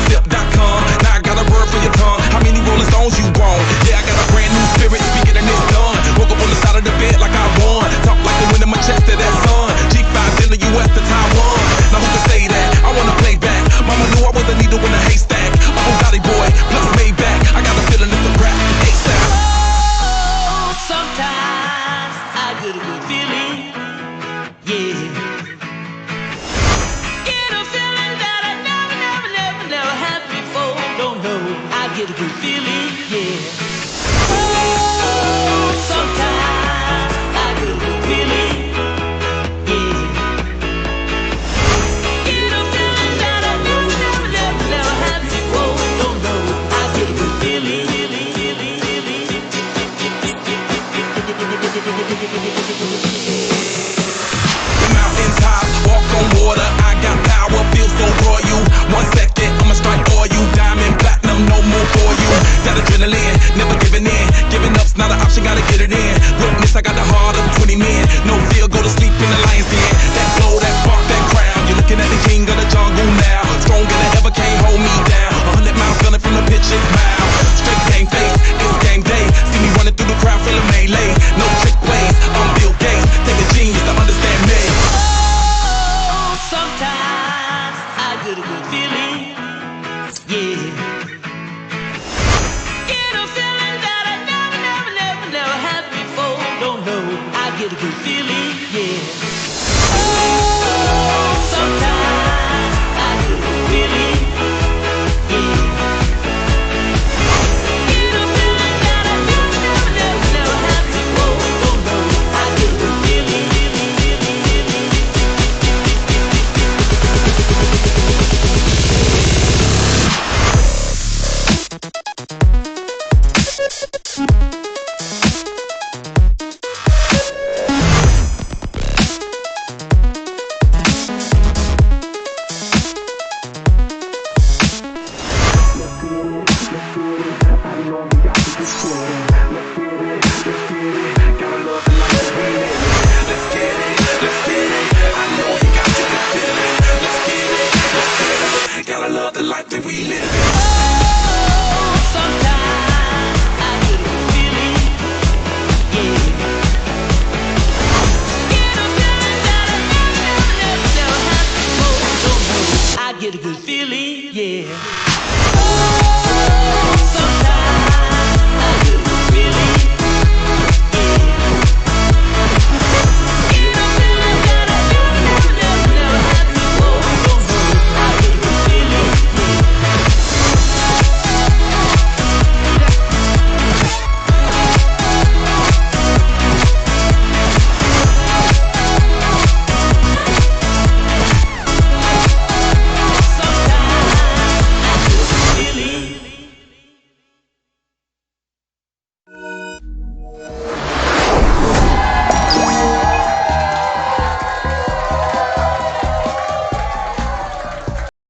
Sip.com. Now I got a word for your tongue. How many get a good feeling, yeah. Get a feeling that I never had before. Don't know, I get a good feeling, yeah. Oh, sometimes I get a good feeling, yeah. Get a feeling that I never had before. Don't know, I get a good feeling, The mountains high, walk on water. I got power, feel so royal. 1 second, I'ma strike for you. Diamond, platinum, no more for you. That adrenaline, never giving in. Giving up's not an option, gotta get it in. Witness, I got the heart of 20 men. No fear, go to sleep in the lion's den. That glow, that spark, that crown. You're looking at the king of the jungle now. Stronger than ever, can't hold me down. 100 miles gunning from the pitch's mouth. Straight game face, it's game day. See me running through the crowd, feeling melee. No trick plays, I'm Bill Gates. Take a genius to understand me. oh, sometimes I get a good feeling, yeah. Get a feeling that I never had before. Don't know, I get a good feeling, yeah.